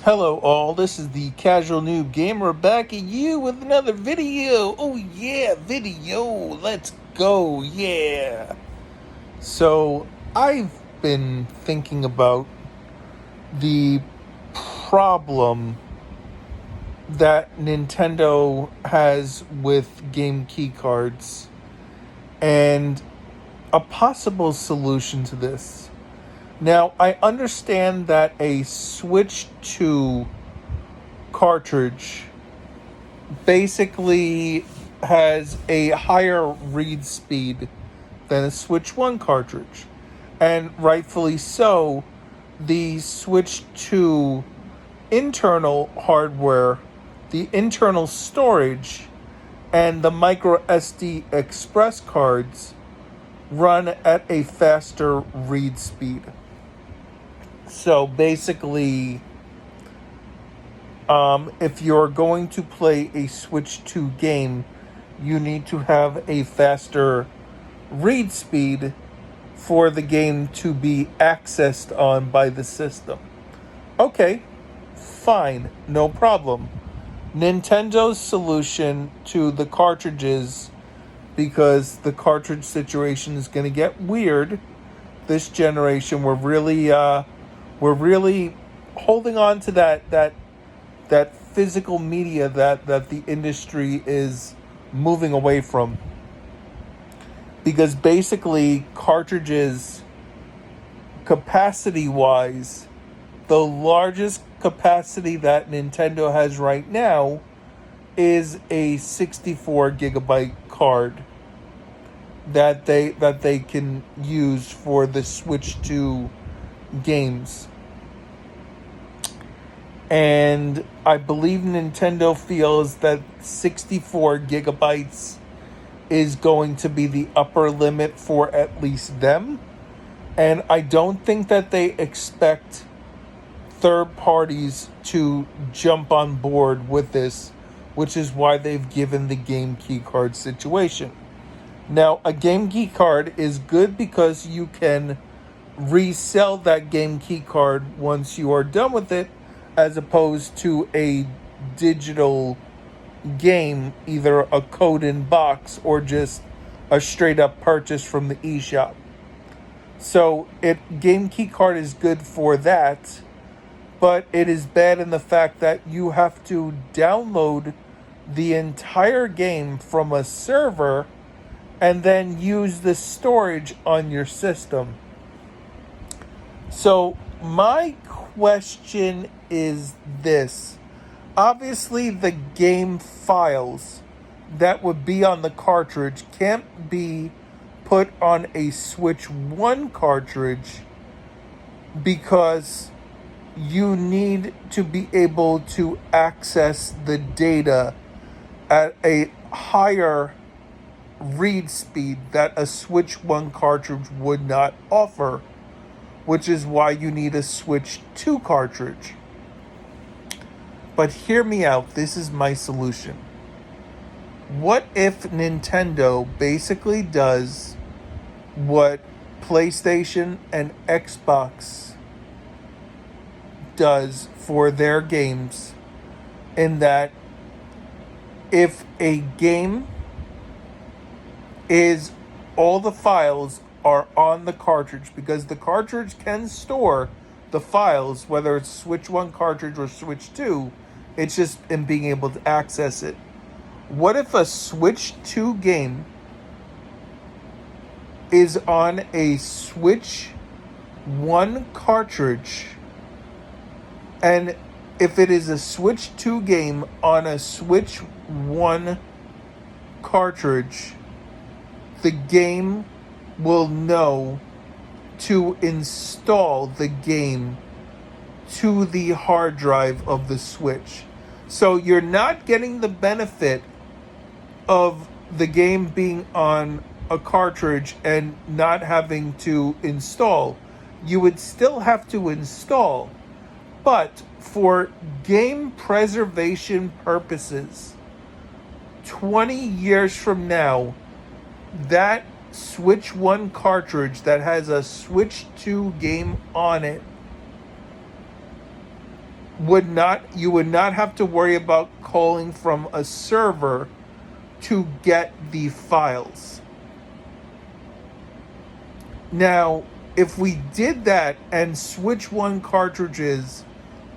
Hello all, this is the Casual Noob Gamer back at you with another video. Oh yeah, video, let's go, yeah. So, I've been thinking about the problem that Nintendo has with game key cards and a possible solution to this. Now, I understand that a Switch 2 cartridge basically has a higher read speed than a Switch 1 cartridge. And rightfully so, the Switch 2 internal hardware, the internal storage, and the micro SD express cards run at a faster read speed. So basically, if you're going to play a Switch 2 game, you need to have a faster read speed for the game to be accessed on by the system. Okay, fine, no problem. Nintendo's solution to the cartridges, because the cartridge situation is going to get weird this generation, we're really holding on to that physical media that the industry is moving away from. Because basically, cartridges, capacity wise, the largest capacity that Nintendo has right now is a 64 gigabyte card that they can use for the Switch 2 games. And I believe Nintendo feels that 64 gigabytes is going to be the upper limit for at least them. And I don't think that they expect third parties to jump on board with this, which is why they've given the game key card situation. Now, a game key card is good because you can resell that game key card once you are done with it, as opposed to a digital game, either a code in box or just a straight up purchase from the eShop. So game key card is good for that, but it is bad in the fact that you have to download the entire game from a server and then use the storage on your system. So my question is this. Obviously, the game files that would be on the cartridge can't be put on a Switch 1 cartridge because you need to be able to access the data at a higher read speed that a Switch 1 cartridge would not offer, which is why you need a Switch 2 cartridge. But hear me out, this is my solution. What if Nintendo basically does what PlayStation and Xbox does for their games, in that if a game is all the files are on the cartridge, because the cartridge can store the files, whether it's Switch 1 cartridge or Switch 2, it's just in being able to access it. What if a Switch 2 game is on a Switch 1 cartridge, and if it is a Switch 2 game on a Switch 1 cartridge, the game will know to install the game to the hard drive of the Switch. So you're not getting the benefit of the game being on a cartridge and not having to install. You would still have to install, but for game preservation purposes, 20 years from now, that Switch 1 cartridge that has a Switch 2 game on it you would not have to worry about calling from a server to get the files. Now, if we did that and Switch 1 cartridges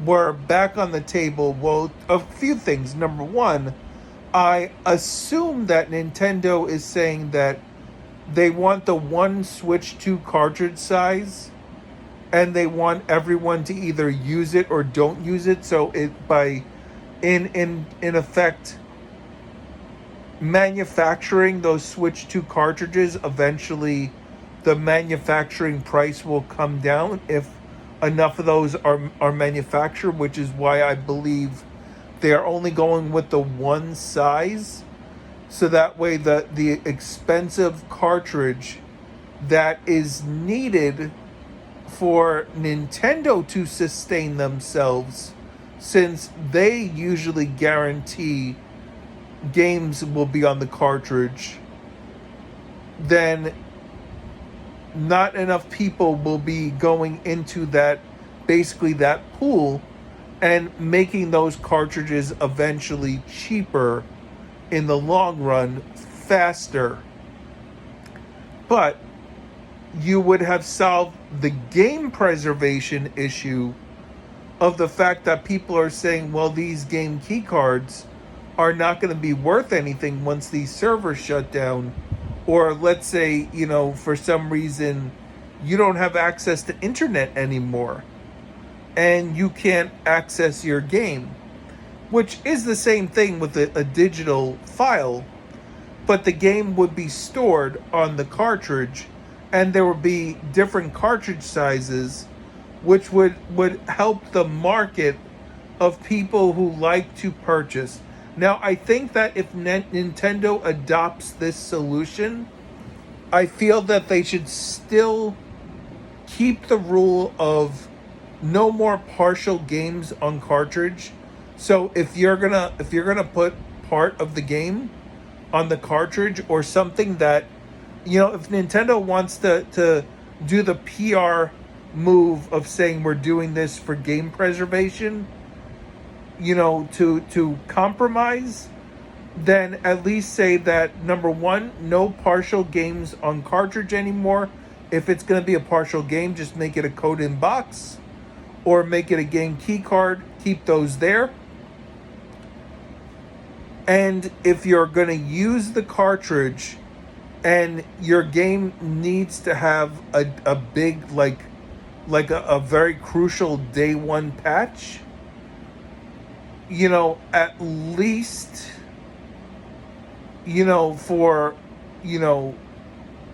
were back on the table, well, a few things. Number one, I assume that Nintendo is saying that they want the one Switch 2 cartridge size and they want everyone to either use it or don't use it. So it by in effect manufacturing those Switch 2 cartridges, eventually the manufacturing price will come down if enough of those are manufactured, which is why I believe they are only going with the one size. So that way the expensive cartridge that is needed for Nintendo to sustain themselves, since they usually guarantee games will be on the cartridge, then not enough people will be going into that, basically that pool, and making those cartridges eventually cheaper in the long run, faster. But you would have solved the game preservation issue of the fact that people are saying, well, these game key cards are not going to be worth anything once these servers shut down. Or let's say, for some reason you don't have access to internet anymore and you can't access your game, which is the same thing with a digital file, but the game would be stored on the cartridge and there would be different cartridge sizes, which would help the market of people who like to purchase. Now, I think that if Nintendo adopts this solution, I feel that they should still keep the rule of no more partial games on cartridge. So if you're gonna put part of the game on the cartridge, or something that, if Nintendo wants to do the PR move of saying we're doing this for game preservation, to compromise, then at least say that, number one, no partial games on cartridge anymore. If it's going to be a partial game, just make it a code in box or make it a game key card, keep those there. And if you're going to use the cartridge and your game needs to have a big, like a very crucial day one patch, at least, for,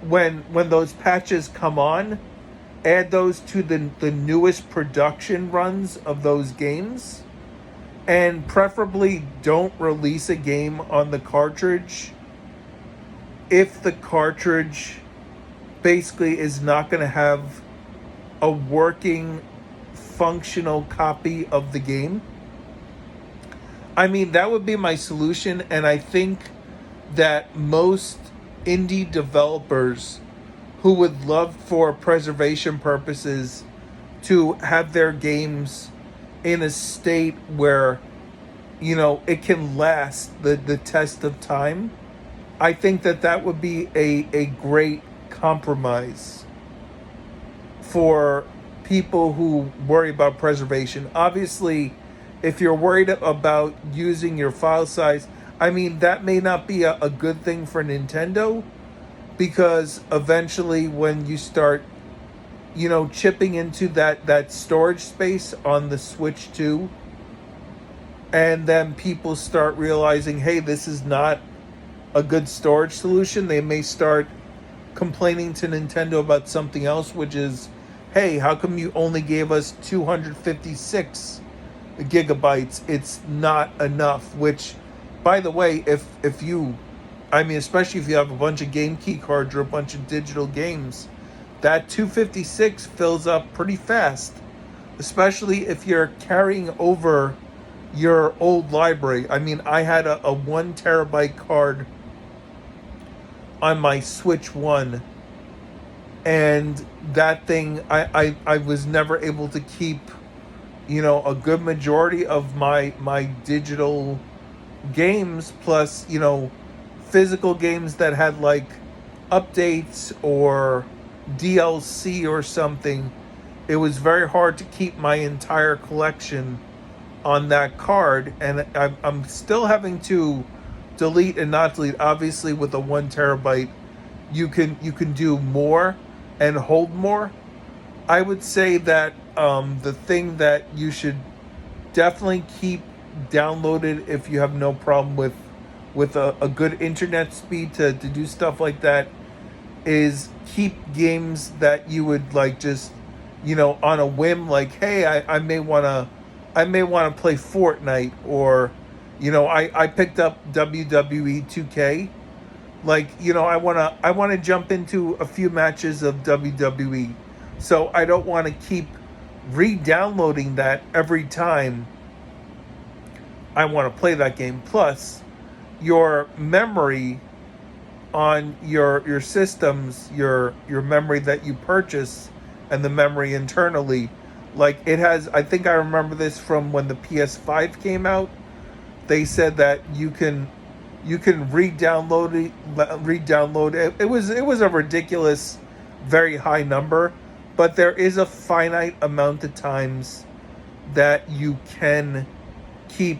when those patches come on, add those to the newest production runs of those games, and preferably don't release a game on the cartridge if the cartridge basically is not going to have a working, functional copy of the game. I mean, that would be my solution, and I think that most indie developers who would love, for preservation purposes, to have their games in a state where, it can last the test of time, I think that would be a great compromise for people who worry about preservation. Obviously, if you're worried about using your file size, I mean, that may not be a good thing for Nintendo, because eventually when you start, chipping into that storage space on the Switch 2, and then people start realizing, hey, this is not a good storage solution, they may start complaining to Nintendo about something else, which is, hey, how come you only gave us 256 gigabytes? It's not enough. Which, by the way, if you, especially if you have a bunch of game key cards or a bunch of digital games, that 256 fills up pretty fast, especially if you're carrying over your old library. I had a 1 terabyte card on my Switch 1, and that thing, I was never able to keep a good majority of my digital games, plus physical games that had like updates or DLC or something. It was very hard to keep my entire collection on that card, and I'm still having to delete and not delete. Obviously, with a 1 terabyte, you can do more and hold more. I would say that the thing that you should definitely keep downloaded if you have no problem with a good internet speed to do stuff like that is keep games that you would like just on a whim, like, hey, I may want to play Fortnite, or I picked up WWE 2K, like, I want to jump into a few matches of WWE, so I don't want to keep re-downloading that every time I want to play that game. Plus, your memory on your systems, your memory that you purchase, and the memory internally, like, it has, I think I remember this from when the PS5 came out. They said that you can re-download it. It was a ridiculous, very high number, but there is a finite amount of times that you can keep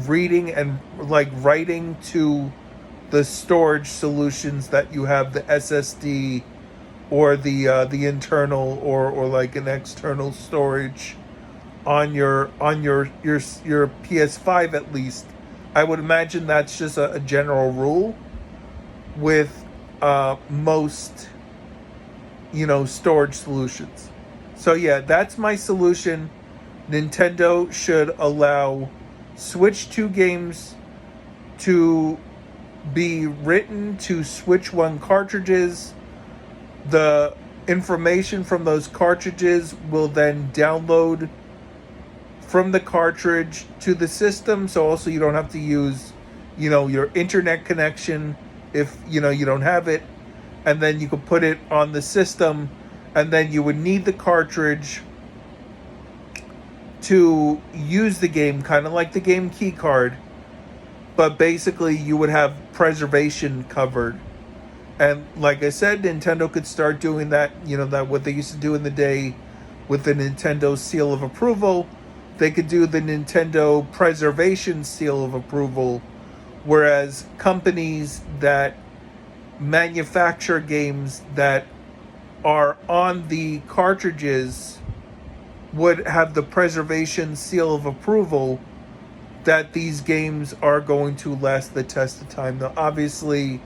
reading and like writing to the storage solutions that you have, the SSD or the internal, or like an external storage on your PS5 at least. I would imagine that's just a general rule with most storage solutions. So yeah, that's my solution. Nintendo should allow Switch 2 games to be written to Switch 1 cartridges. The information from those cartridges will then download from the cartridge to the system, so also you don't have to use your internet connection if you don't have it, and then you could put it on the system, and then you would need the cartridge to use the game, kind of like the game key card, but basically you would have preservation covered. And like I said, Nintendo could start doing that, that what they used to do in the day with the Nintendo seal of approval. They could do the Nintendo preservation seal of approval, whereas companies that manufacture games that are on the cartridges would have the preservation seal of approval that these games are going to last the test of time. Now, obviously,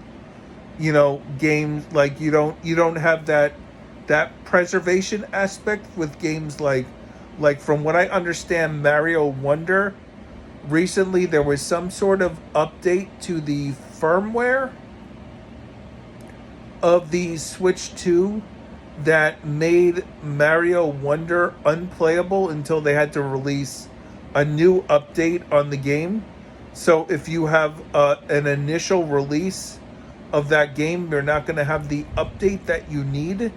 games like you don't have that preservation aspect with games like from what I understand, Mario Wonder. Recently, there was some sort of update to the firmware of the Switch 2 that made Mario Wonder unplayable until they had to release a new update on the game. So if you have an initial release of that game, you're not going to have the update that you need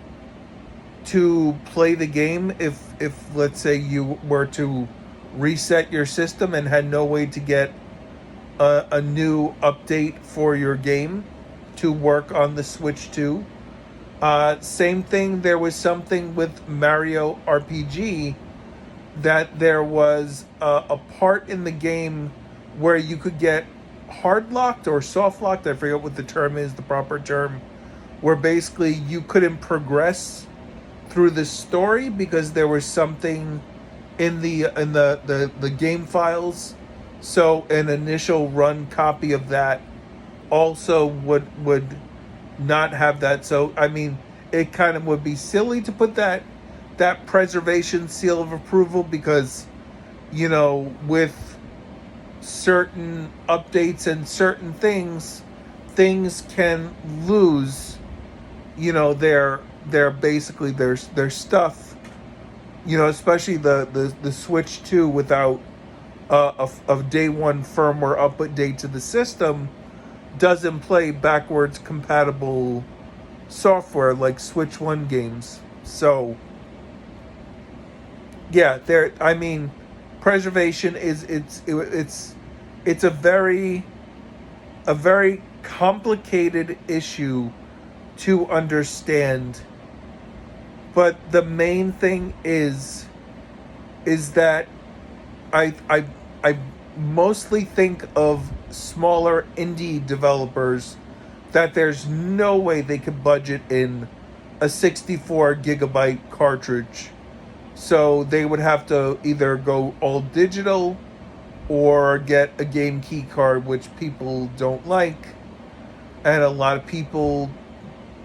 to play the game. If let's say you were to reset your system and had no way to get a new update for your game to work on the Switch 2. Same thing, there was something with Mario RPG that there was a part in the game where you could get hard locked or soft locked. I forget what the term is, the proper term, where basically you couldn't progress through the story because there was something in the game files. So an initial run copy of that also would not have that. So I mean, it kind of would be silly to put that preservation seal of approval, because with certain updates and certain things can lose their basically their stuff, especially the Switch 2 without a day one firmware update to the system doesn't play backwards compatible software like Switch 1 games. So Yeah, there. I mean, preservation is it's a very complicated issue to understand. But the main thing is that I mostly think of smaller indie developers that there's no way they could budget in a 64 gigabyte cartridge. So they would have to either go all digital or get a game key card, which people don't like. And a lot of people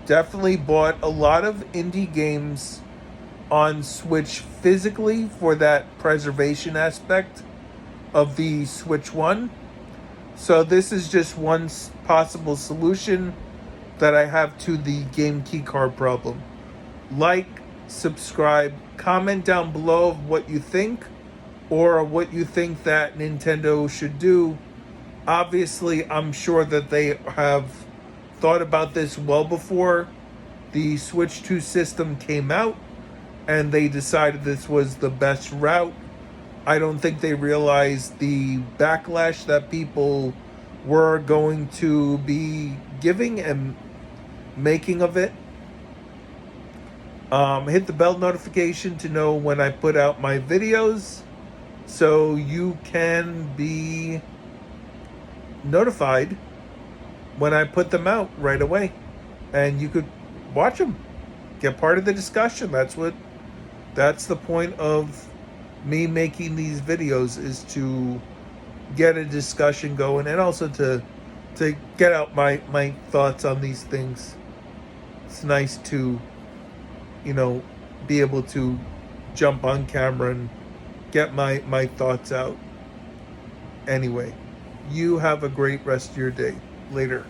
definitely bought a lot of indie games on Switch physically for that preservation aspect of the Switch One. So this is just one possible solution that I have to the game keycard problem. Like, subscribe, comment down below of what you think or what you think that Nintendo should do. Obviously, I'm sure that they have thought about this well before the Switch 2 system came out and they decided this was the best route. I don't think they realized the backlash that people were going to be giving and making of it. Hit the bell notification to know when I put out my videos so you can be notified when I put them out right away. And you could watch them, get part of the discussion. That's the point of me making these videos, is to get a discussion going and also to get out my thoughts on these things. It's nice to, be able to jump on camera and get my thoughts out. Anyway, you have a great rest of your day. Later.